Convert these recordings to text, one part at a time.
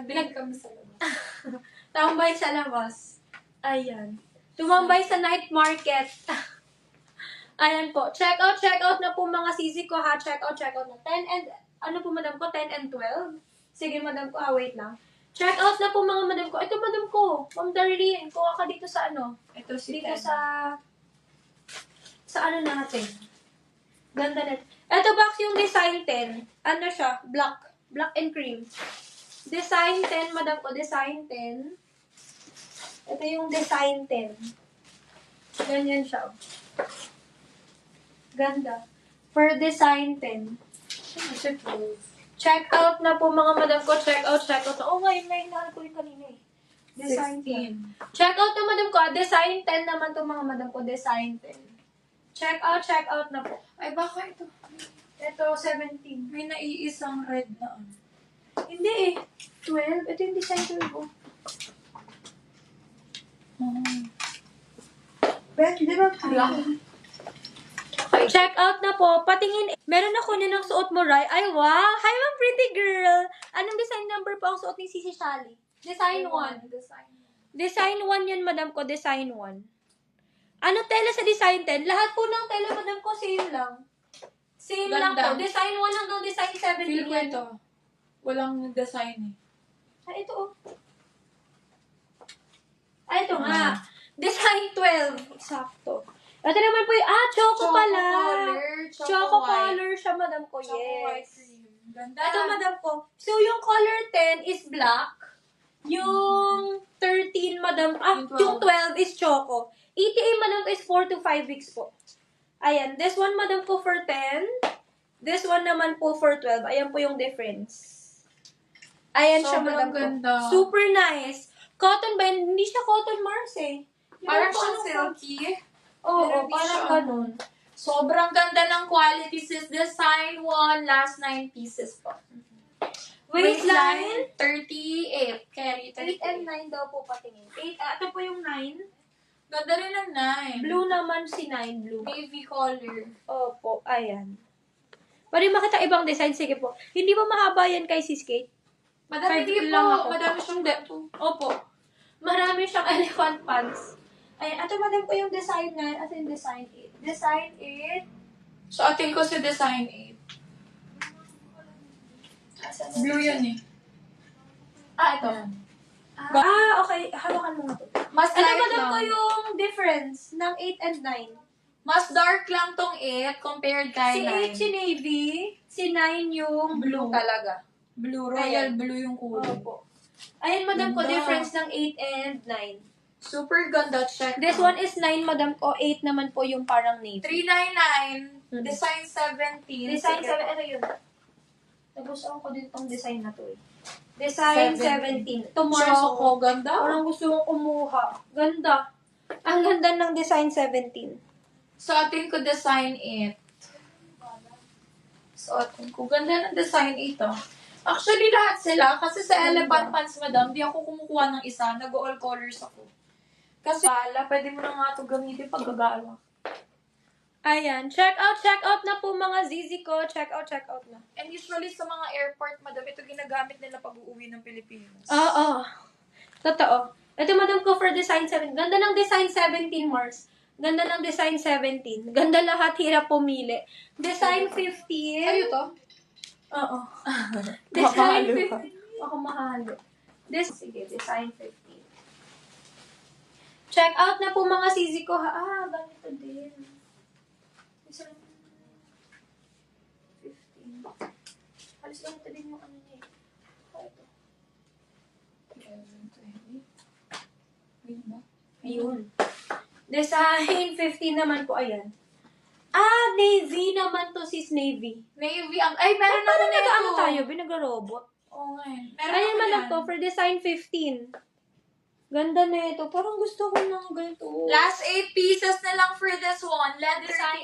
Nagbili kami sa labas. Tambay sa labas. Ayan. Tumambay sa night market. Ayan po. Check out na po mga sisi ko ha. Check out na. 10 and, ano po madam ko? 10 and 12? Sige madam ko, wait lang. Check out na po mga madam ko. Ito madam ko. Ma'am Darlene, kuha ka dito sa ano? Ito si Dito Ted. sa ano natin. Ganda net. Ito box yung design 10. Ano siya? Black and cream. Design 10, madam ko. Design 10. Ito yung design 10. Ganyan siya. Ganda. For design 10. Check out na po mga madam ko. Check out na. Oh, ngayon na inaral ko yung kanina eh. Design 10. Check out na madam ko. Design 10 naman to mga madam ko. Design 10. Check out na po. Ay, baka ito. Ito, 17. May naiisang red na ano. Hindi eh. 12. Ito yung design 12 ko. Bet, di ba? Check out na po. Patingin. Meron ako niya ng suot mo, Rai. Ay, wow! Hi, ma'am, pretty girl! Anong design number po ang suot ni Sisi Shally? Design 1. Design 1 yan, madam ko. Design 1. Ano tela sa design 10? Lahat po ng tela, madam ko, same lang. Same lang Ganda. po. Design 1 hanggang design 17 Feel ko yan. ito. Walang design eh. Ay, ito oh. Ay, ito nga. Design 12. Sakto. Ito naman po yung, choco pala. Choco color siya, madam ko. Choco white Yes. cream. Ganda. Ito, madam ko. So, yung color 10 is black. Yung 13, madam, yung 12 is choco. ETA, madam, is 4 to 5 weeks po. Ayan. This one, madam ko, for 10. This one naman po for 12. Ayan po yung difference. Ayan siya, Sobrang madam ko. ganda. Super nice. Cotton ba? Hindi siya cotton, Mars eh. Parang Yung siyang silky. Oo, Pero hindi parang siya, ganun. Sobrang ganda ng quality sis. Design 1, last 9 pieces po. Waistline, 38. Carry 8 and 38. 9 daw po patingin. 8, ito po yung 9. Ganda rin ng 9. Blue naman si 9, blue. Navy color. Opo, ayan. Pwede makita ibang design. Sige po. Hindi ba mahaba yan kay Sis Kate? Madami Five din lang po. ako. Madami siyang ganito. Opo. Marami siyang elephant pants. Ayan, ito madam ko yung design 9 at yung design 8. Design 8. So, atin ko si design 8. Blue yun eh. Ito. Okay. Hawakan mo nga to. Mas Ito light madam lang. ko yung difference ng 8 and 9. Mas dark lang tong 8 compared kay Si 8 si 9. navy, si 9 yung blue talaga. Blue, royal Ayan. blue yung kulay. Opo. Ayan, madam ko, Ganda. difference ng 8 and 9. Super ganda. Check. This one is 9, madam ko. 8 naman po yung parang navy. 399. Design 17. Design Sige. 7, ito yun. Nagustuhan ko din tong design na to eh. Design 17. Ito more Choco, ganda. Parang gusto mong kumuha. Ganda. Ang ganda ng design 17. So, atin ko design 8. So, atin ko. Ganda ng design 8 oh. Actually, lahat sila. Kasi sa elephant pants, madam, di ako kumukuha ng isa. Nag-all colors ako. Kasi, pwede mo na nga ito gamitin pag gagala. Ayan. Check out na po mga zizi ko. Check out na. And usually sa mga airport, madam, ito ginagamit nila pag uuwi ng Pilipinas. Oo. Totoo. Ito, madam ko, for design 7. Ganda ng design 17, Mars. Ganda ng design 17. Ganda lahat, hirap pumili. Design 15. Sa'yo to? Oo. Design Mahalo 15. pa. Ako mahalo. Sige, design 15. Check out na po mga sisi ko. Ganito din. Design 15. Alis ganito din yung ano niya eh. Ito. Ayun. Design 15 naman po, ayan. Navy naman to, sis Navy. Navy ang... Ay, meron ako Parang nito. nag-ano tayo, binag-robot. Oo nga eh. Meron Ayan ako madam yan. ko, for design 15. Ganda na ito. Parang gusto ko ng ganito. Last 8 pieces na lang for this one. Leather Design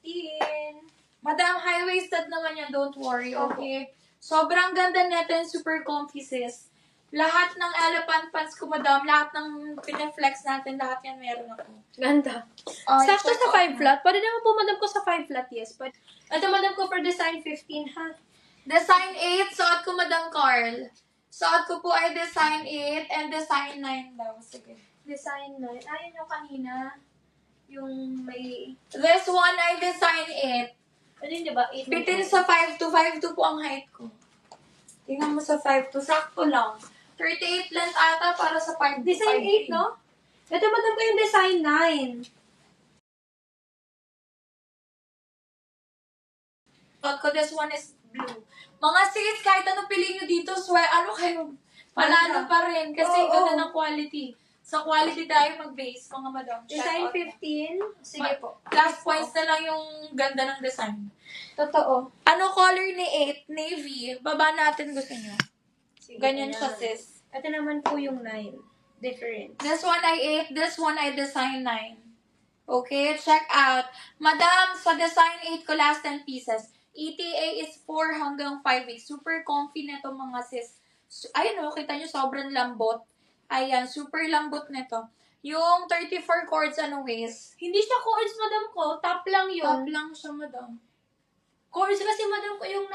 8. Madam, high-waisted naman yan. Don't worry, Opo. okay? Sobrang ganda nito and super comfy, sis. Lahat ng elephant pants ko, madam, lahat ng pinaflex natin, lahat yan meron ako. Ganda. Ay, Sakto check sa out 5 flat. Pwede naman po madam ko sa 5 flat, yes. But, ito madam ko for design 15, ha? Design 8, suot ko, Madam Carl. Suot ko po ay design 8 and design 9 daw. Sige. Design 9. Ayun yung kanina. Yung may... This one ay design 8. Ano yun, diba? 8 Bitin sa 5'2". 5'2" po ang height ko. Tingnan mo sa 5'2". Sakto lang. 38 length ata para sa 5'2". Design 8, no? Ito, madam ko yung design 9. Ko, this one is blue. Mga sis, kahit anong piliin nyo dito, ano kayo? Panalo pa rin. Kasi ganda ng quality. Sa quality tayo mag-base, mga madam. Design Shout out. 15. Sige po. Last points na lang yung ganda ng design. Totoo. Ano color ni 8? Navy. Baba natin gusto nyo. Sige, Ganyan ayan. siya, sis. Ito naman po yung 9. Different. This one ay 8. This one ay design 9. Okay, check out. Madam, sa design 8 ko last 10 pieces. ETA is 4 hanggang 5 weeks. Super comfy na itong mga sis. Ayun o, kita nyo, sobrang lambot. Ayan, super lambot nito. Yung 34 cords, waist. Hindi siya chords, madam ko. Top lang yun. Top lang siya, madam. Chords kasi madam ko yung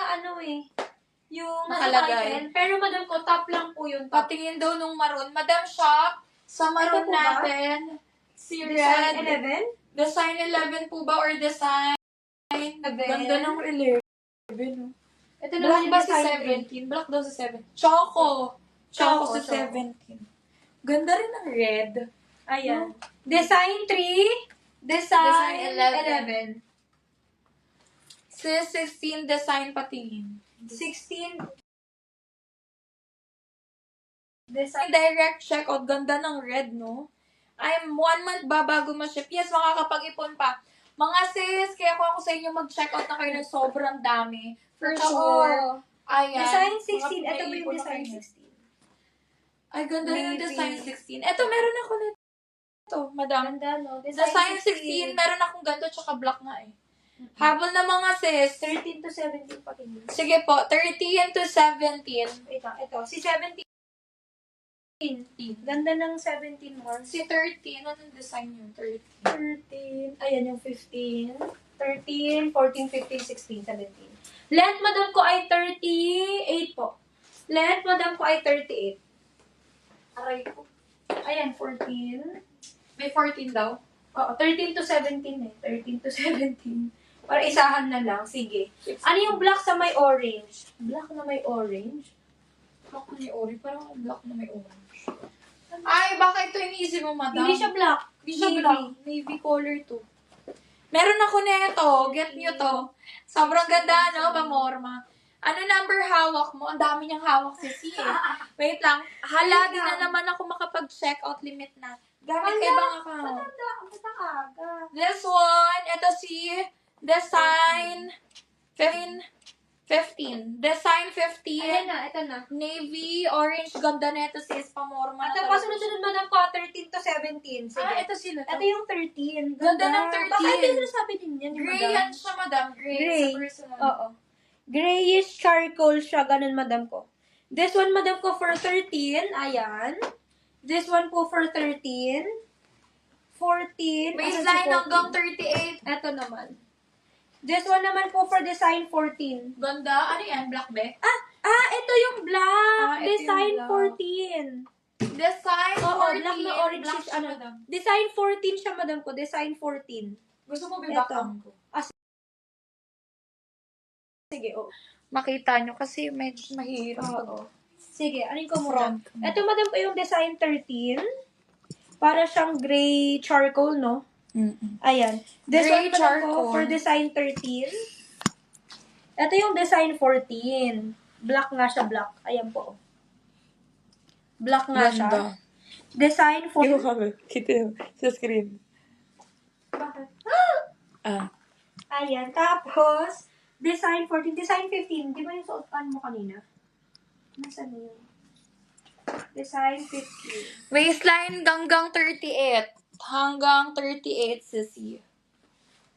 yung Nakalagay. nasa pero madam ko, top lang po yun. Top. Patingin daw nung maroon. Madam shop, sa maroon Ito po ba? natin, si Design Red. 11? Design 11 po ba or design? Ganda ng 11. No? Ito naman Black yung ba si design 17? Black daw si 7. Choco. Choco si Choco. 17. Ganda rin ng red. Ayan. Design 3. Design 11. Si 16 design patingin. 16. Design direct checkout. Ganda ng red, no? I'm 1 month ba bago ma-ship? Yes, makakapag-ipon pa. Mga sis, kaya kung ako sa inyo mag-checkout na kayo ng sobrang dami. For sure. Ayan. Design 16. Mga Ito ba yung pag-iipon na design kayo. 16? Ay, ganda rin yung Navy. design 16. Eto, meron ako nito. Ito, madam. Ganda, no? Design 16, meron akong ganito tsaka black nga eh. Habol na mga sis. 13 to 17 pa rin. Sige po, 13 to 17. Ito. Si 17. Ganda ng 17 more. Si 13, anong design yun? 13. 13. Ayan yung 15. 13, 14, 15, 16, 17. Length, madam ko ay 38 po. Length, madam ko ay 38. Aray ko. Ayan, 14. May 14 daw? Oo, 13 to 17 eh. 13 to 17. Para isahan na lang. Sige. Ano yung black sa may orange? Black na may orange? Black na may orange. Parang black na may orange. Ay, baka ito iniisip mo, madam? Hindi siya black. Hindi siya Navy. black. Navy color to. Meron ako nito. Get nyo to. Sobrang ganda, no? Pamorma. Ano number hawak mo? Ang dami niyang hawak si C eh. Wait lang. Hala, di na naman ako makapag-check out limit na. Gamit ka ibang account. Aga. This one, ito si Design 15. Design 15. Ayan na, ito na. Navy, orange, ganda na ito sis. Pamorma Ito na pa, talaga. sunod-sunod madam ko, 13 to 17. Sige. Ah, ito sila. Ito yung 13. Ganda ng 13. Baka ito yung sabi din yan. Gray madam. yan siya, madam. Gray. Gray. Sa personal. Oo. Grayish charcoal siya, ganun madam ko. This one madam ko for 13, ayan. This one po for 13. 14. Waistline asan si hanggang 14? 38. Ito naman. This one naman po for design 14. Ganda. Ano yan? Black be? Ito yung black. Ah, ito Design yung black. 14. Design 14. Oo, black na orange Black is siya, ano. madam. Design 14 siya madam ko. Design 14. Gusto mo Ito. bibakang ko? Sige, oh. Makita nyo kasi medyo mahirap. Oo. Sige, anin ko muna. Front. Ito, madam ko yung design 13. Para siyang gray charcoal, no? Mm-mm. Ayan. This Gray one, madam ko, charcoal. for design 13. Ito yung design 14. Black nga siya, black. Ayan po. Black nga siya. Design 14. kami. Kita sa screen. Bakit? Ah. Ayan. Tapos, design 14. Design 15. Di ba yung suotan mo kanina? Nasaan na yun? Design 15. Waistline hanggang 38. Hanggang 38, sissy.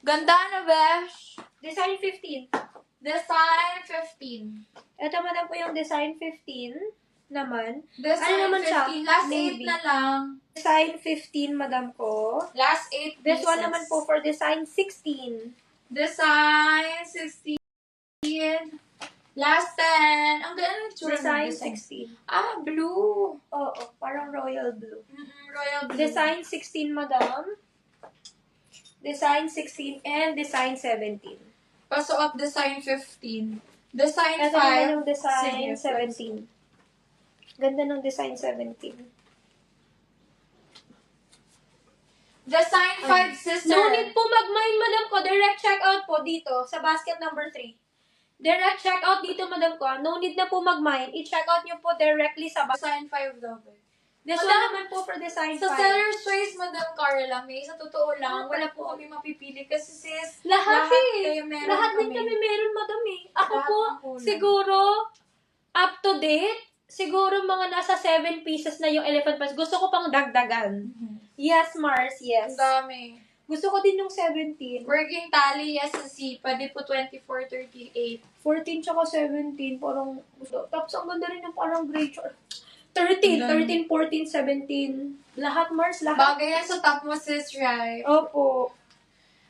Ganda na, besh. Design 15. Design 15. Ito, madam ko yung design 15 naman. Design Ano naman siya? 15. Last Navy. 8 na lang. Design 15, madam ko. Last 8 This pieces. one naman po for design 16. Design 16. Last 10. Ang ganda ng tsura ng Design design. 16. Ah, blue. Oo, parang royal blue. Royal blue. Design 16, madam. Design 16 and design 17. Pasuot design 15. Design Ito 5. naman yung design Sige, 17. Ganda ng design 17. Design 5, sister. No need po mag-mine, madam ko. Direct checkout po dito sa basket number 3. Direct checkout dito, madam ko. No need na po mag-mine. I-checkout nyo po directly sa basket. Design 5 daw. This one Madam, naman po for design 5. Sa seller's choice, Madam Carla, may sa totoo lang, wala po kami mapipili kasi sis, Lahat eh. kayo meron Lahat din kami. kami meron, madam eh. Ako Lahat po, ng kulay. siguro, up to date, siguro mga nasa 7 pieces na yung elephant pads. Gusto ko pang dagdagan. Yes, Mars, yes. Ang dami. Gusto ko din yung 17. Working tally, SSC, pwede po 24, 38. 14 tsaka 17, parang gusto. Tapos ang ganda rin yung parang gray chart. 13, 13, 14, 17. Lahat, Mars, lahat. Bagay yan sa top mo, sis, right? Opo.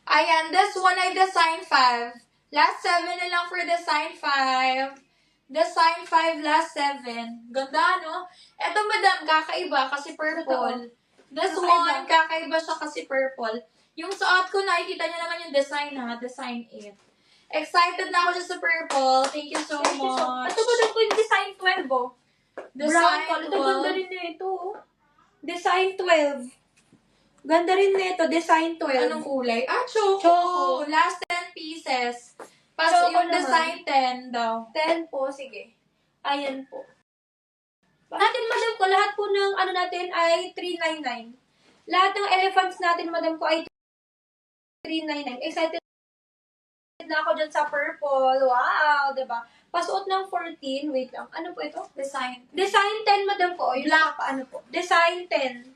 Ayan, this one ay design 5. Last 7 na lang for design 5. Design 5, last 7. Ganda, no? Eto, madam, kakaiba kasi purple. This Kakaiba. one, kakaiba siya kasi purple. Yung suot ko, nakikita niyo naman yung design, ha? Design 8. Excited na ako siya sa purple. Thank you so Thank you so much. Ito ba din ko yung design 12, oh? Brown Design color. Ito, ganda rin na ito, oh. Design 12. Ganda rin na ito, design 12. Anong kulay? Ah, choco. Choco. Last 10 pieces. Pas Choco yung naman. design 10 daw. 10 po, sige. Ayan po. Natin, madam ko, lahat po ng ano natin ay 399. Lahat ng elephants natin, madam ko, ay 399. Excited na ako dyan sa purple. Wow, diba? Pasuot ng 14. Wait lang. Ano po ito? Design. Design 10, madam ko. Yung Black. Ano po? Design 10.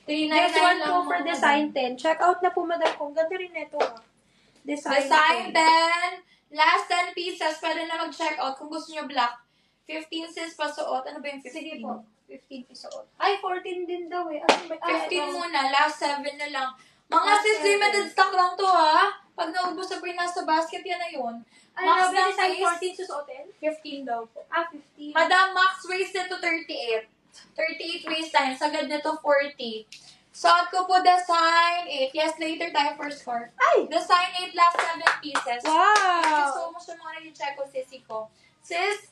399 Next one lang po mo, for madam. design 10. Check out na po, madam ko. Ang ganda rin nito, ah. Design 10. Last 10 pieces. Pwede na mag-check out kung gusto nyo black. 15 sis pasuot. Ano ba yung 15? Sige po. 15 isuot. Ay, 14 din daw eh. Ano ba? 15 ito. muna. Last 7 na lang. Mga Last sis, 7. limited stock lang to, ha? Pag naubos sa nasa basket, yan na yun. Ay, Max grabe, ng design waist, 14 susuotin? 15 daw po. Ah, 15. Madam, max waist nito 38. 38 waistline. Sagad nito 40. Suot ko po design 8. Yes, later tayo for score. Ay! Design 8, last 7 pieces. Thank you so Wow! much sa mga nag-check ko, sisi ko. Sis,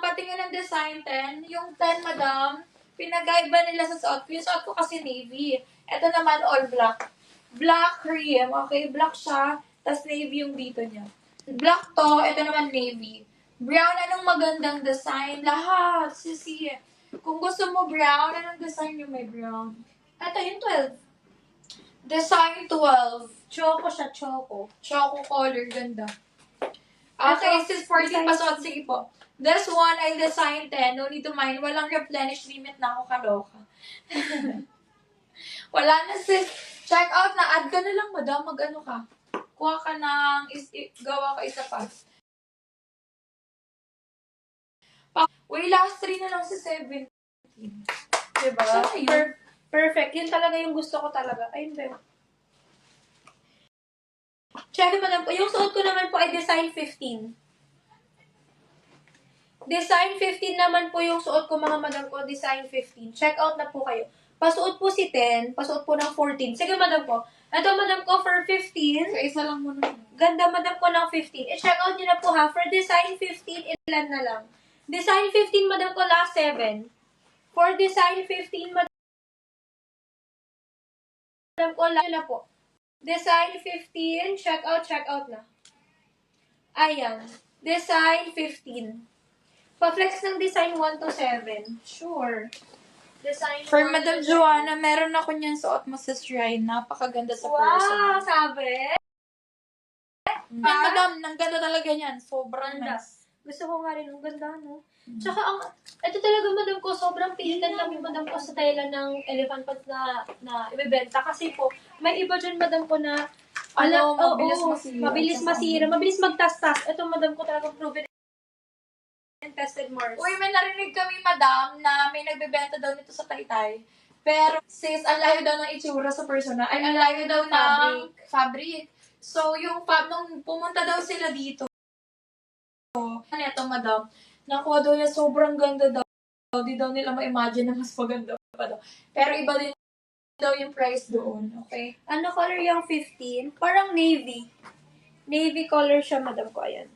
patingin ng design 10. Yung 10, madam, pinag-iba nila sa suot ko. Yung suot ko kasi navy. Ito naman, all black. Black cream. Okay, black siya. Tapos navy yung dito niya. Black to. Ito naman navy. Brown, anong magandang design? Lahat, sisi. Kung gusto mo brown, anong design yung may brown? Ito yung 12. Design 12. Choco siya, choco. Choco color, ganda. Okay, Ito, sis 40 design- pasot. Sige po. This one ay design 10. No need to mind. Walang replenish limit na ako kaloka. Wala na sis. Check out na. Add ka na lang, madam. Mag-ano ka. Kuha ka ng, gawa ka isa pa. Uy, last 3 na lang sa 17. Diba? Sana yun. Perfect. Yun talaga yung gusto ko talaga. Ayun ba yun? Check naman po. Yung suot ko naman po ay design 15. Design 15 naman po yung suot ko, mga madam ko. Design 15. Check out na po kayo. Pasuot po si 10. Pasuot po ng 14. Sige, madam ko. Ito, madam ko, for 15. So, isa lang muna. Ganda, madam ko, ng 15. I-check out nyo na po, ha. For design 15, ilan na lang. Design 15, madam ko, last 7. For design 15, madam ko, last na po. Design 15, check out na. Ayan. Design 15. Pa-flex ng design 1 to 7. Sure. Design For 1 Madam to 7. Joanna, meron ako niyan suot mo sa Ryan. Napakaganda sa person. Wow, sabi. Madam, ang ganda talaga niyan. Sobrang Ganda. nice. Gusto ko nga rin, ang ganda, no? Tsaka, ito talaga, madam ko, sobrang pilitan kami, madam ko, sa Thailand ng elephant pads na ibebenta. Kasi po, may iba dyan, madam ko, na, Mabilis oo, masira. Mabilis masira, mabilis magtastas. Ito, madam ko, talagang proven and tested, Mars. Uy, may narinig kami, madam, na may nagbebenta daw nito sa Taytay. Pero, sis, ang layo daw ng itsura sa persona. Ay, ang layo daw ng fabric. So, yung nung pumunta daw sila dito, Ano ito, madam? Nakuha daw niya sobrang ganda daw. Di daw nila ma-imagine na mas maganda pa daw. Pero iba din daw yung price doon, okay? Ano color yung 15? Parang navy. Navy color siya, madam ko. Ayan.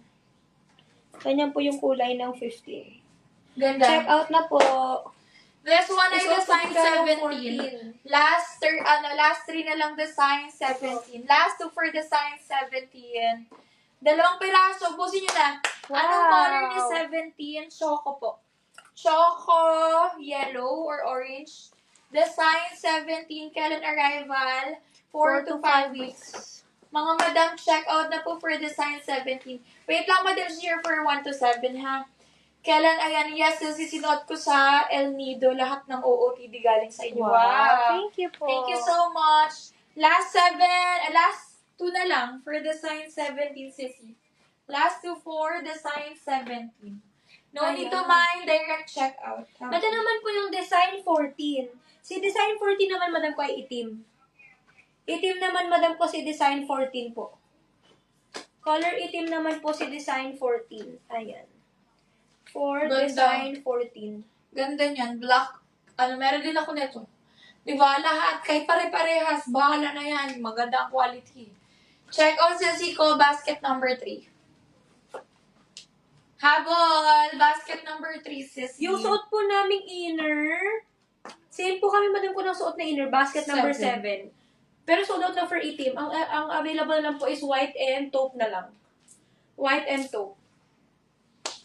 Ganyan po yung kulay ng 15. Ganda. Check out na po. This one ay Isuot design ko yung 17. Last three na lang design 17. Last two for design 17. Dalawang piraso, busin nyo na. Anong color ni 17? Choco po. Choco, yellow or orange. Design 17, kailan arrival? 4 to 5 weeks. Mga madam, check out na po for design 17. Wait lang, madam, share for 1 to 7, ha? Kailan, ayan, yes, sinuot ko sa El Nido, lahat ng OOTD galing sa inyo. Wow. Thank you po. Thank you so much. Last 2 na lang for design 17, sissy. Last 2 for design 17. No need to mind, direct checkout. Ito naman po yung design 14. Si design 14 naman, madam ko, ay itim. Itim naman, madam ko, si design 14 po. Color itim naman po si design 14. Ayan. For Ganda. design 14. Ganda niyan, black. Meron din ako nito. Di ba, lahat, kahit pare-parehas, bahala na yan. Maganda ang quality. Check out sissy ko, basket number 3. Habol, basket number 3, sissy. Yung suot po naming inner, same po kami, madam ko, ng suot na inner, basket number 7. Pero sold out na for itim. Ang available lang po is white and taupe na lang. White and taupe.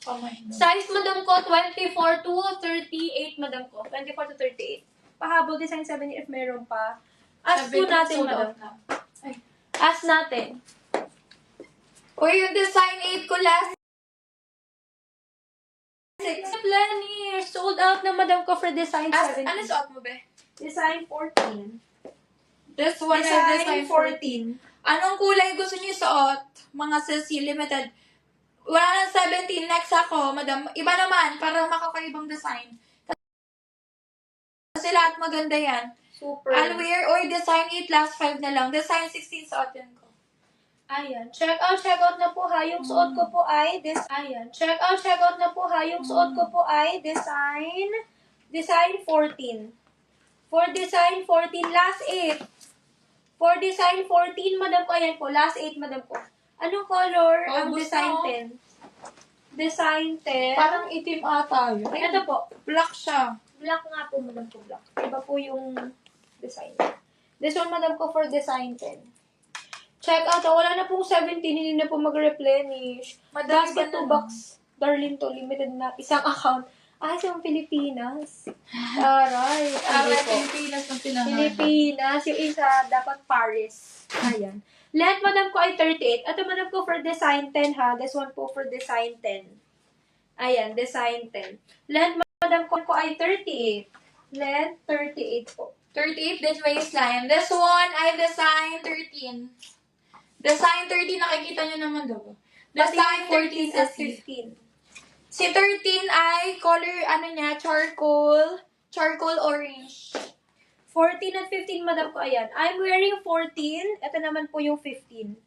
Oh my God. Size, madam ko, 24 to 38, madam ko. 24 to 38. Pahabol design 7 if meron pa. Ask po natin, madam. Ask natin. Uy, yung design 8 ko last. Planish. Sold out na, madam ko, for design 7. Ano suot mo, be? Design 14. This one is design 14. Anong kulay gusto niyo suot? Mga sissy, limited. Wala nang 17. Next ako, madam. Iba naman, para makakaibang design. Kasi lahat maganda yan. Super. I'll wear, or design 8, last 5 na lang. Design 16 suotin ko. Ayan. Check out na po ha. Yung suot ko po ay Ayan. Check out na po ha. Yung suot ko po ay design 14. For design 14, last 8. For design 14, madam ko, ayan po, last 8, madam ko. Anong color ang gusto design ko. 10? Design 10. Parang itim ata yun. Ay, ito po. Black siya. Black nga po, madam ko, black. Iba po yung design. This one, madam ko, for design 10. Check out. Wala na pong 17. Hindi na po mag-replenish. Madami Basket ka na, to box. Darling to. Limited na. Isang account. Sa Pilipinas. Aray. Aray, Pilipinas ng pinangalan. Pilipinas. Yung isa, dapat Paris. Ayan. Length, madam ko, ay 38. Ito, madam ko, for design 10, ha? This one po for design 10. Ayan, design 10. Length, madam ko, ay 38. Length, 38 po. 38 din waistline. This one ay design 13. Design 13, nakikita nyo naman daw. Design 14 at sissy. 15. Si 13 ay color, charcoal orange. 14 at 15, madam ko, ayan. I'm wearing 14. Ito naman po yung 15.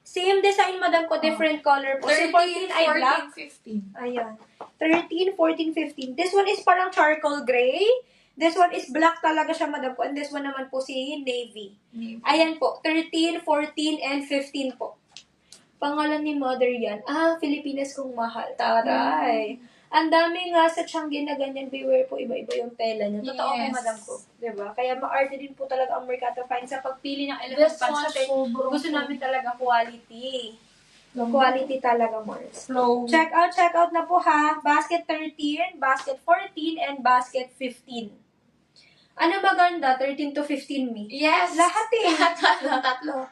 Same design, madam ko, different color po. Si 14 ay black. 15. Ayan. 13, 14, 15. This one is parang charcoal gray. This one is black talaga siya, madam ko. And this one naman po si navy. Ayan po. 13, 14, and 15 po. Pangalan ni mother yan. Pilipinas kong mahal. Taray. Ang dami nga sa Tiangge na ganyan. Beware po, iba-iba yung tela niya. Totoo po, Yes. madam ko. Diba? Kaya ma-arte din po talaga ang Mercato Fine sa pagpili ng elephant This pants. one, Kasi sobrang gusto namin talaga quality. Ganda. Quality talaga, Mars. Flow. Check out na po ha. Basket 13, basket 14, and basket 15. Ano maganda? 13 to 15, me? Yes. Lahat eh. Tatlo.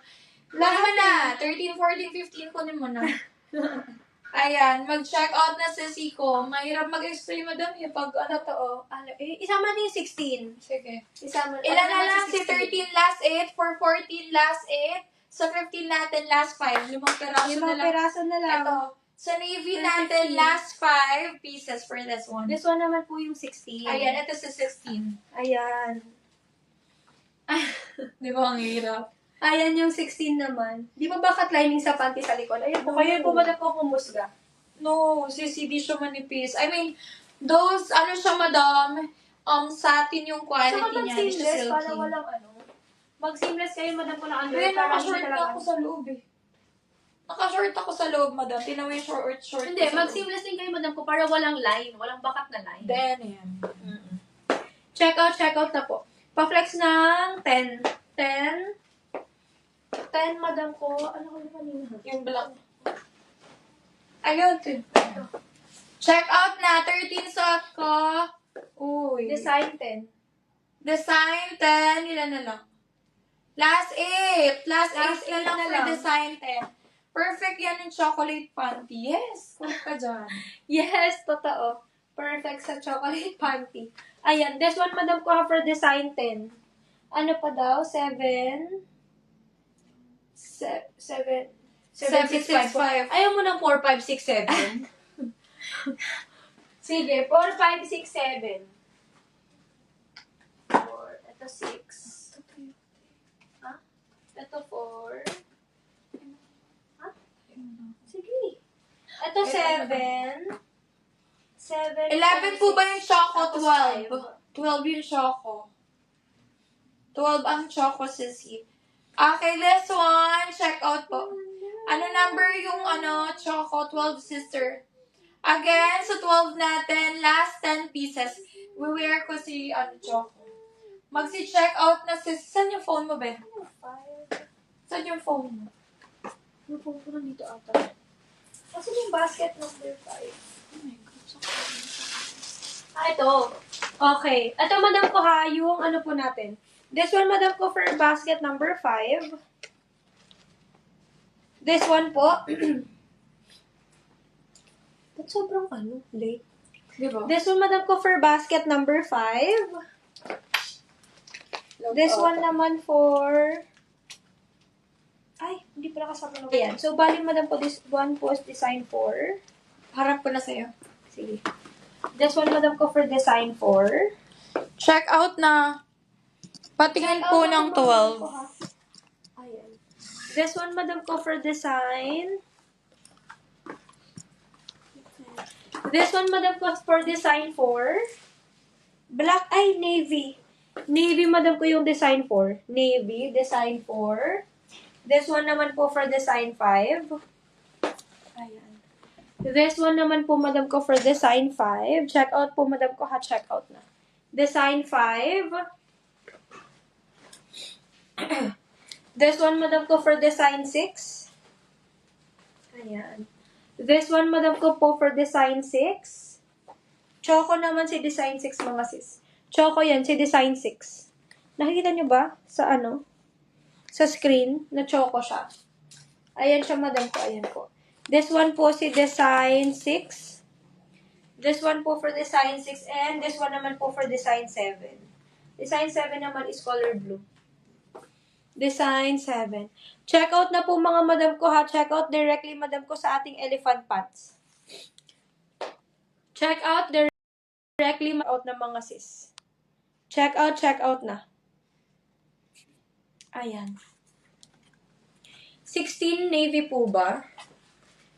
Lahat mo na. 13, 14, 15 kunin mo na. Ayan, mag-check out na sa Siko. Mahirap mag-explain, madam, yung pag Totoo. Isama na yung 16. Sige. Isama Ilan na lang si 13 last 8, for 14 last 8, sa 15 natin last 5. 5 peraso na lang. peraso na lang. Ito. Sa Navy 15. natin last 5 pieces for this one. This one naman po yung 16. Ayan, ito sa 16. Ayan. Di ba ang hirap? Ayan yung 16 naman. Di ba ba lining sa panty sa likod? Ayun po, kayo po ba na po kumusga? No, di siya manipis. I mean, those, ano siya, madam, satin yung Saka quality niya. Hindi siya mag-seamless para silky. walang ano. Mag-seamless kayo, madam, ko na Kaya underwear para hindi naka-short talaga. na ako sa loob eh. Naka-short ako sa loob, madam. Tinawa yung short Hindi, ko sa loob. mag-seamless din kayo, madam, ko para walang line. Walang bakat na line. Then, yan. Check out na po. Pa-flex ng 10. 10, madam ko. Ano ko na kanina? Yung black. Ayun, ito. Check out na. 13 suot ko. Uy. Design 10. Design 10. Ilan na lang? Last 8. Last 8 na lang na for lang. design 10. Perfect yan yung chocolate panty. Yes. Kulit ka dyan. Yes, totoo. Perfect sa chocolate panty. Ayan, this one, madam ko, for design 10. Ano pa daw? 7, 765. Ayaw mo ng 4, 5, 6, 7. Sige, 4, 5, 6, 7. 4. Ito 6. Ha? Ito 4. Ha? Sige. Ito 7. 7. 11 po ba yung choco? Tapos 12. 5. 12 yung choco. 12 ang choco, sissy. Okay, this one. Check out po. Ano number yung choco? 12, sister. Again, sa 12 natin, last 10 pieces. We-wear ko si, choco. Magsi-check out na, sis. Saan yung phone mo, be? 5. Saan yung phone mo? Yung phone ko nandito ata. Kasi yung basket number 5. Oh my God, Ito. Okay. Ito, madam ko ha, yung ano po natin. This one, madam ko, for basket number 5. This one po. Ba't sobrang late? Di ba? This one, madam ko, for basket number 5. This one naman for... Ay, hindi pala kasama na. Ayan. So, bali, madam ko, this one po is design 4. Harap ko na sa'yo. Sige. This one, madam ko, for design 4. Check out na. Patingin po ng 12. Ayan. This one, madam ko, for design. This one, madam ko, for design 4. Black, navy. Navy, madam ko, yung design 4. Navy, design 4. This one naman po for design 5. Ayan. This one naman po, madam ko, for design 5. Check out po, madam ko, ha, check out na. Design 5. This one, madam ko, for design 6. Ayan. This one, madam ko po, for design 6. Choco naman si design 6, mga sis. Choco yan, si design 6. Nakikita nyo ba? Sa sa screen, na choco siya. Ayan siya, madam ko. Ayan po. This one po si design 6. This one po for design 6. And this one naman po for design 7. Design 7 naman is color blue. Design 7. Check out na po, mga madam ko, ha. Check out directly, madam ko, sa ating elephant pants. Check out directly out na, mga sis. Check out na. Ayan. 16 navy po ba?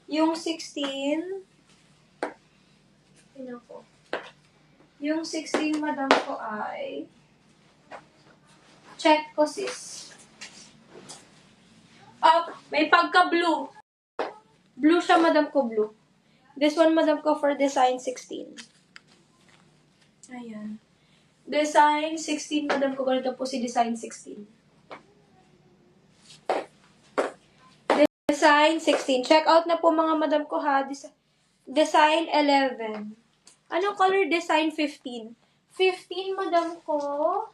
Yung 16, tingnan ko. Yung 16, madam ko, ay check ko, sis. May pagka-blue. Blue siya, madam ko, blue. This one, madam ko, for design 16. Ayan. Design 16, madam ko, ganito po si design 16. Design 16. Check out na po, mga madam ko, ha. Design 11. Anong color? Design 15. 15, madam ko.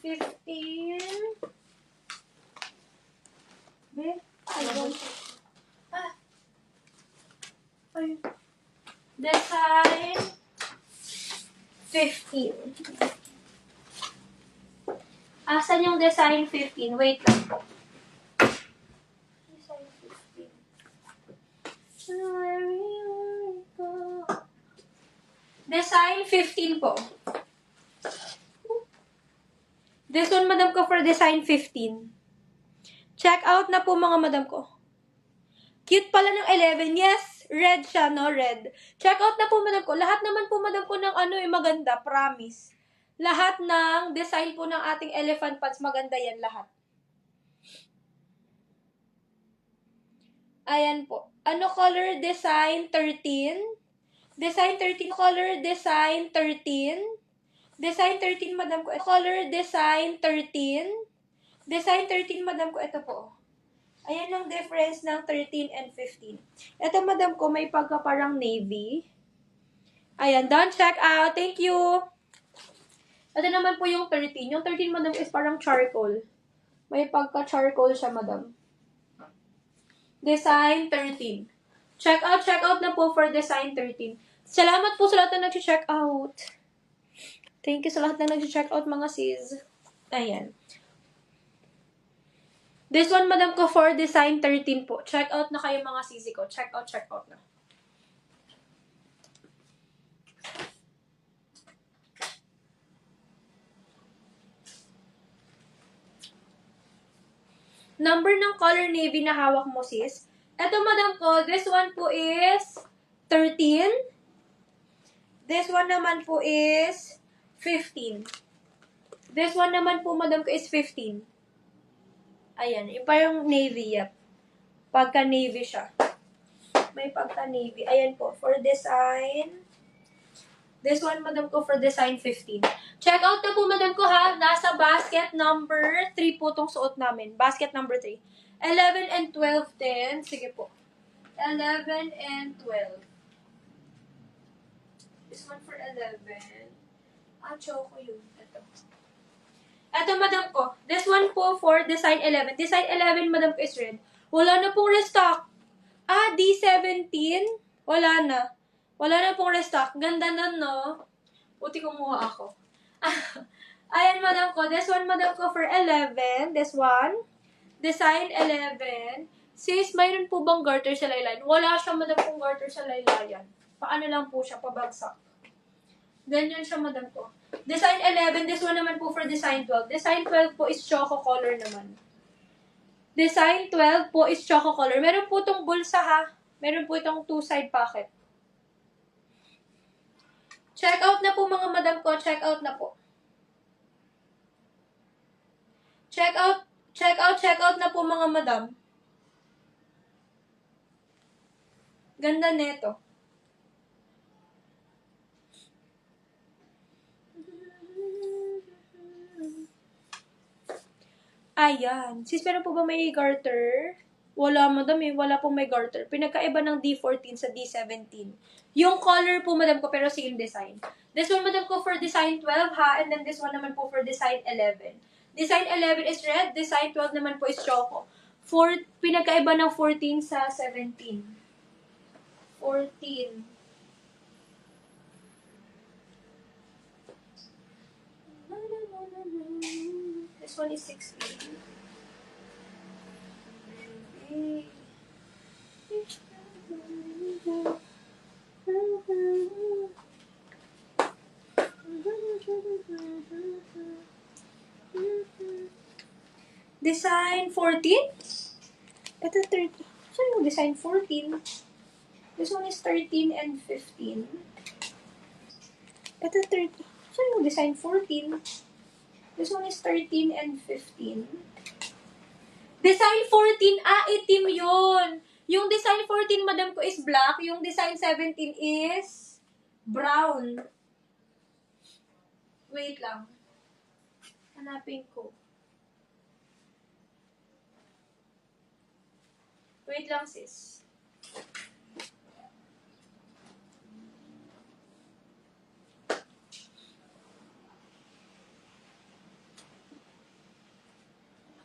15. Design 15. Asan yung design 15? Wait lang po. Design 15. Design 15 po. This one, madam ko, for design 15. Check out na po, mga madam ko. Cute pala ng 11. Yes, red siya, no? Red. Check out na po, madam ko. Lahat naman po, madam ko, ng maganda. Promise. Lahat ng design po ng ating elephant pants, maganda yan lahat. Ayan po. Ano color? Design 13. Design 13. Color? Design 13. Design 13, madam ko. Color? Design 13. Design 13, madam ko. Ito po. Ayan ang difference ng 13 and 15. Ito, madam ko, may pagka parang navy. Ayan, done. Check out. Thank you. Ito naman po yung 13. Yung 13, madam, is parang charcoal. May pagka-charcoal siya, madam. Design 13. Check out na po for design 13. Salamat po sa lahat na nag-check out. Thank you sa lahat na nag-check out, mga sis. Ayan. This one, madam ko, for design 13 po. Check out na kayo, mga sisi ko. Check out na. Number ng color navy na hawak mo, sis. Ito, madam ko, this one po is 13. This one naman po is 15. This one naman po, madam ko, is 15. Ayan, iba yung navy, yep. Pagka-navy siya. May pagka-navy. Ayan po, for design. This one, madam ko, for design 15. Check out na po, madam ko, ha. Nasa basket number 3 po itong suot namin. Basket number 3. 11 and 12 din. Sige po. 11 and 12. This one for 11. Choco yun. Ito, madam ko. This one po for design 11. Design 11, madam ko, is red. Wala na pong restock. D17. Wala na. Wala na pong restock. Ganda nun, no? Buti kumuha ako. Ayan, madam ko. This one, madam ko, for 11. This one. Design 11. Sis, mayroon po bang garter sa laylayan? Wala siya, madam, kong garter sa laylayan. Paano lang po siya, pabagsak. Ganyan siya, madam ko. Design 11, this one naman po for design 12. Design 12 po is choco color naman. Design 12 po is choco color. Meron po itong bulsa, ha. Meron po itong two-side pocket. Check out na po, mga madam ko. Check out na po. Check out na po, mga madam. Ganda neto. Ayan. Sis, meron po ba may garter? Wala, madam, eh. Wala pong may garter. Pinagkaiba ng D14 sa D17. Yung color po, madam ko, pero same design. This one, madam ko, for design 12, ha? And then this one naman po for design 11. Design 11 is red. Design 12 naman po is choco. Pinagkaiba ng 14 sa 17. 14. This one is 16. Design 14? Ito 13. Saan yung design 14? This one is 13 and 15. Ito 13. Saan yung design 14? This one is 13 and 15. Design 14, itim yun. Yung design 14, madam ko, is black. Yung design 17 is brown. Wait lang. Hanapin ko. Wait lang, sis.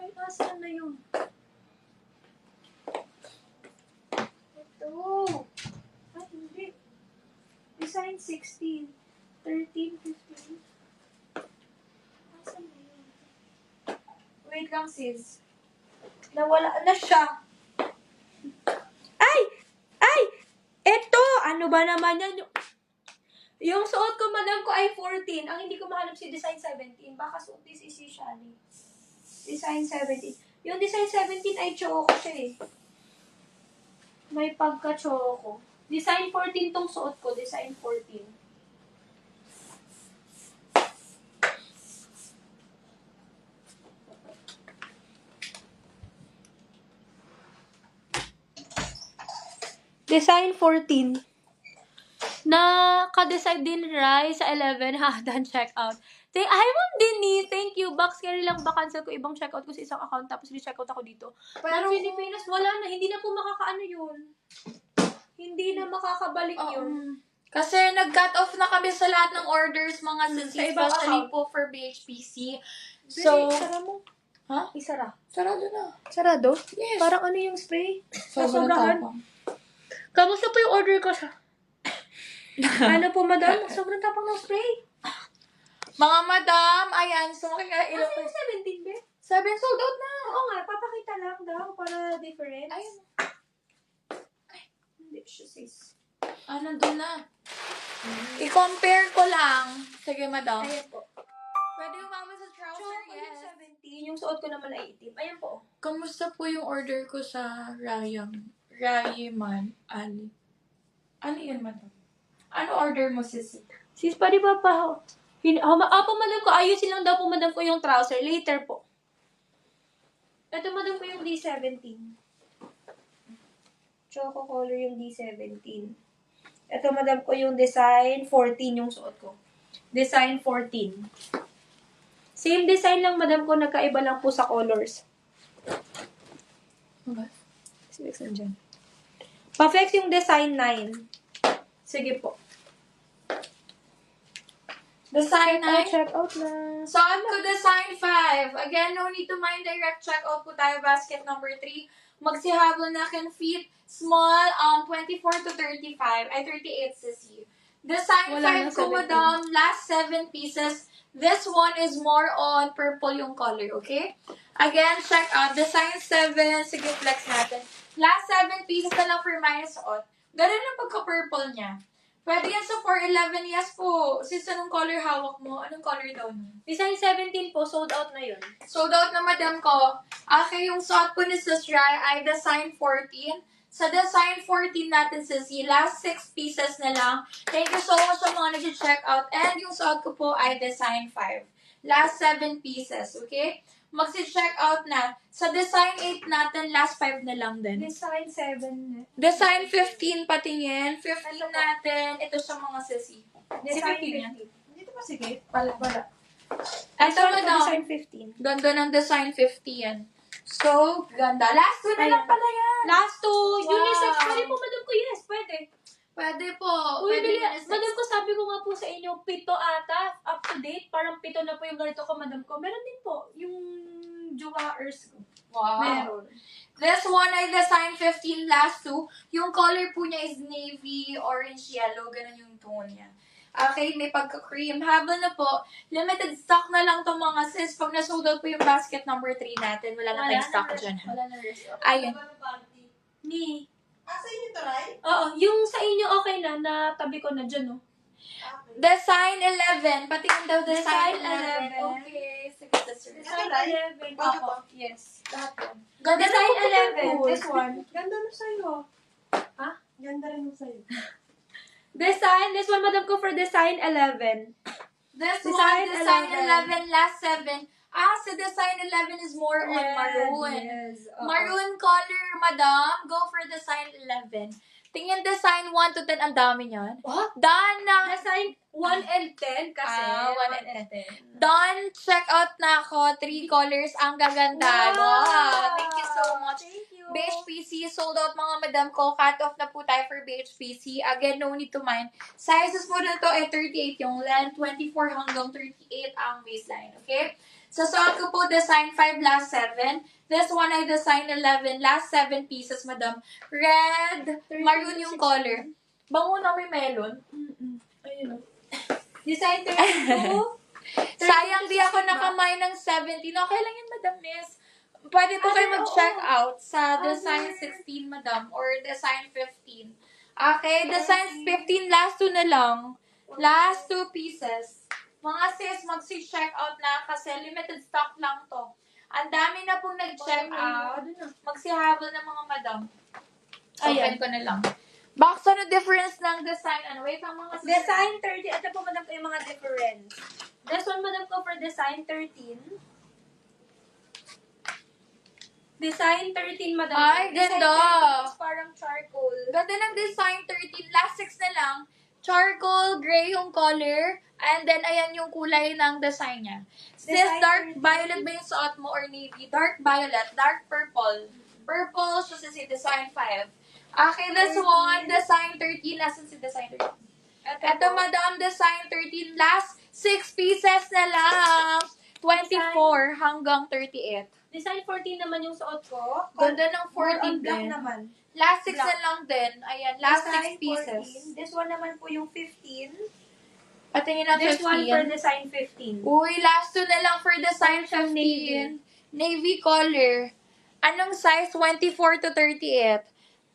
Ay, nasaan na yun? Ito. Ay, hindi. Design 16. 13, 15. Nasaan na yun? Wait lang, sis. Nawala na siya. Ay! Ito! Ano ba naman yan? Yung suot ko, madam ko, ay 14. Ang hindi ko mahanap si design 17. Baka suot this is si Shani. Design 17. Yung design 17 ay choco siya eh. May pagka-choco. Design 14 tong suot ko. Design 14. Design 14. Naka-decide din Rai sa 11. Ha, done check out. Ay, Ma'am Denise, thank you. Box carry lang ba cancel ko ibang checkout ko sa isang account tapos di-check out ako dito. Pero Pilipinas, wala na. Hindi na po makakaano yun. Hindi na makakabalik yun. Kasi nag-cut off na kami sa lahat ng orders, mga sis, sa ibang especially account. po for BHPC. So, Isara mo. ha? Isara. Sarado na. Sarado? Yes. Parang ano yung spray? Sobrang Sobrahan. tapang. Kamusta po yung order ko sa... Ano po, madam? Sobrang tapang ng spray. Mga madam, ayan, so makikailan Kasi ko. yung 17, be? 7 sold out na. Oo nga, papakita lang daw para different. Ayun. Hindi siya, sis. Nandun na. I-compare ko lang. Sige, madam. Ayan po. Pwede umama sa trouser, Choco yung yes. 17, yung suot ko naman ay itim. Ayan po. Kamusta po yung order ko sa Rayaman Ali? Ano yun, madam? Ano order mo, sisi? Sis, pwede ba pa? Po, madam ko. Ayusin lang daw po, madam ko yung trouser. Later po. Ito, madam ko yung D17. Choco color yung D17. Ito, madam ko yung design 14 yung suot ko. Design 14. Same design lang, madam ko. Nagkaiba lang po sa colors. Ba? Sige, saan dyan? Pa-flex yung design 9. Sige po. Design 9? Check out na. Saan ko design 5? Again, no need to mind direct checkout po tayo. Basket number 3. Magsihabol na can fit small 24 to 35. Ay, 38 sisi. Design Wala 5 na, ko, 17. madam. Last 7 pieces. This one is more on purple yung color, okay? Again, check out. Design 7. Sige, flex natin. Last 7 pieces na lang for my suot. Ganun ang pagka-purple niya. Pwede yan sa 411. Yes po. Sis, anong color hawak mo? Anong color daw nun? Design 17 po, sold out na yun. Sold out na, madam ko. Okay, yung suot po ni Sis Rai ay design 14. Sa design 14 natin, sis, last 6 pieces na lang. Thank you so much sa mga nag-check out. And yung suot ko po ay design 5. Last 7 pieces, okay? Magsi-check out na. Sa design 8 natin, last 5 na lang din. Design 7. Design 15 patingin. 15 natin. Ito sa mga sisi. Design 15 yan. 15. Dito ba sige? Wala. Ito Ito, madam. design 15. Ganda ng design 50 yan. So, ganda. Last 2 na lang pala yan. Last two, Wow. unisex. Pwede po, madam ko, yes, pwede. Pwede po. Uy, Pwede bili, unisex. madam ko, sabi ko nga po sa inyo, 7 ata, up to date. Parang 7 na po yung ganito ko, madam ko. Meron din po, yung Juwaers ko. Wow. Meron. This one ay design 15 last 2. Yung color po niya is navy, orange, yellow. Ganun yung tone niya. Okay, may pagka-cream. Habang na po, limited stock na lang to mga sis. Pag na-sold out po yung basket number 3 natin, wala na tayong stock dyan. Ha? Wala na restock. Ayun. Ni. Sa inyo to, right? Oo, yung sa inyo okay na, natabi ko na dyan, no? Design 11. Patingin daw design Design 11. 11. Okay, sige, sister. Design right? 11. Bago Oo, pa? yes. Lahat yan. Ganda Design na po, 11. This one. Ganda na sa'yo. Ha? Ganda rin mo sa'yo. This one, madam ko, for design 11. This Design one, design 11. 11, last 7. So design 11 is more on maroon. Yes. Oo. Maroon color, madam. Go for design 11. Tingin design 1 to 10, ang dami niyan. What? Done na. Design 1 and 10 kasi. 1 and 10. Done. Check out na ako. 3 colors. Ang gaganda. Wow. Thank you so much. Thank you. BHPC, sold out mga madam ko. Cut off na po tayo for BHPC. Again, no need to mind. Sizes mo na to ay 38 yung length, 24 hanggang 38 ang waistline. Okay? Sa suot ko po, design 5, last 7. This one ay design 11, last 7 pieces, madam. Red, maroon yung color. Bango na may melon. Ayun o. Design 32. Sayang di ako nakamay ng 17. Okay lang yun, madam miss. Pwede po kayo mag-check out sa design 16, madam, or design 15. Okay, design 15, last 2 na lang. Last 2 pieces. Mga sis, mag-check out na kasi limited stock lang to. Ang dami na pong nag-check out. Magsihabol ng mga madam. Open ko na lang. Box, ano difference ng design? Ano, wait, ang mga Design 13. Ito po, madam ko yung mga difference. This one, madam ko, for design 13. Design 13, madam. Ay, Design ganda. 13 is parang charcoal. Ganda ng design 13. Last 6 na lang. Charcoal, gray yung color. And then, ayan yung kulay ng design niya. This Design dark 13. violet ba yung suot mo or navy? Dark violet, dark purple. Purple, siya si design 5. Okay, this 13. one, design 13. Nasaan si design 13? Ito, po. madam, design 13. Last 6 pieces na lang. 24 hanggang 38. Design 14 naman yung suot ko. Ganda ng More 14 on black din. naman. Last 6 Black. na lang din. Ayan, last Design 6 pieces. 14. This one naman po yung 15. Patingin ang This one for 15. design 15. Uy, last 2 na lang for design Siyang 15. Navy color. Anong size? 24 to 38.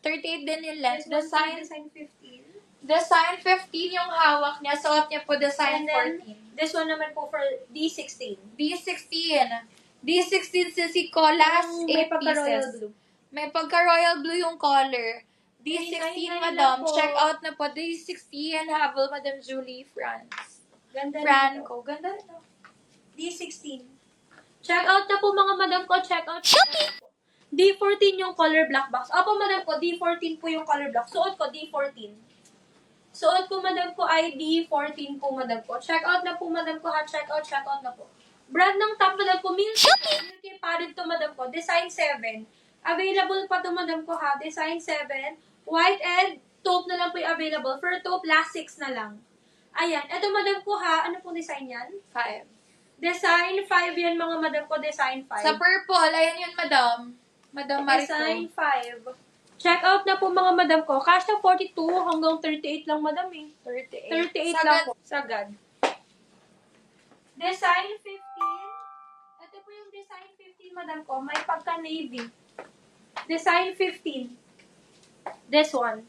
38 din yung length. This one for Design, design 15. design 15 yung hawak niya. Suot niya po design And then, 14. this one naman po for D16. D16. D16 si Colas, Ang 8 may pagka-royal pieces. blue. May pagka-royal blue yung color. D16, 99 madam. na po. Check out na po. D16, habol, Madam Julie France. Ganda nito. Franco. Ganda ito. D16. Check out na po mga madam ko. Check out. D14 yung color black box. Opo madam ko, D14 po yung color black. Suot ko, D14. Suot ko madam ko ay D14 po madam ko. Check out na po madam ko ha. Check out na po. Brand ng top madam ko, Milky Padded to madam ko. Design 7. Available pa to madam ko ha. Design 7. White and taupe na lang po yung available. For taupe, last 6 na lang. Ayan. Ito madam ko ha. Ano pong design yan? 5. Design 5 yan mga madam ko. Design 5. Sa purple, ayan yun, madam. Madam Marico. Design 5. Check out na po mga madam ko. Cash na 42 hanggang 38 lang madam eh. 38. 38 lang po. Sagad. Design 15. Ito po yung design 15 madam ko. May pagka navy. Design 15. This one.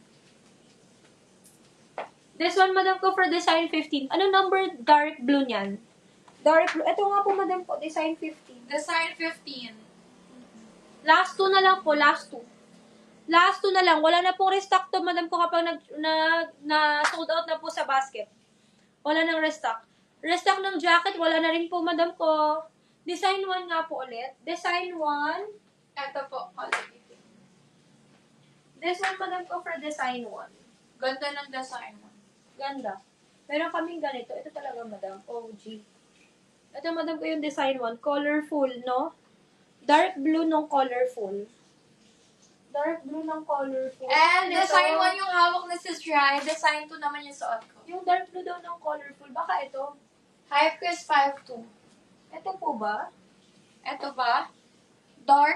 This one madam ko for design 15. Ano number dark blue niyan? Dark blue. Ito nga po madam ko. Design 15. Design 15. Last 2 na lang po. Last 2. Last 2 na lang. Wala na pong restock to, madam ko, kapag na sold out na po sa basket. Wala nang restock. Restock ng jacket, wala na rin po, madam ko. Design 1 nga po ulit. Design 1. Ito po. This one, madam ko, for design 1. Ganda ng design mo. Ganda. Meron kaming ganito. Ito talaga, madam. OG. Ito, madam ko, yung design 1. Colorful, no? Dark blue ng colorful. Dark blue ng colorful. And Ito, design 1 yung hawak na sis Dry. Design 2 naman yung suot ko. yung dark blue daw ng colorful. Baka ito. Hype Chris 5'2". Ito po ba? Ito ba? Dark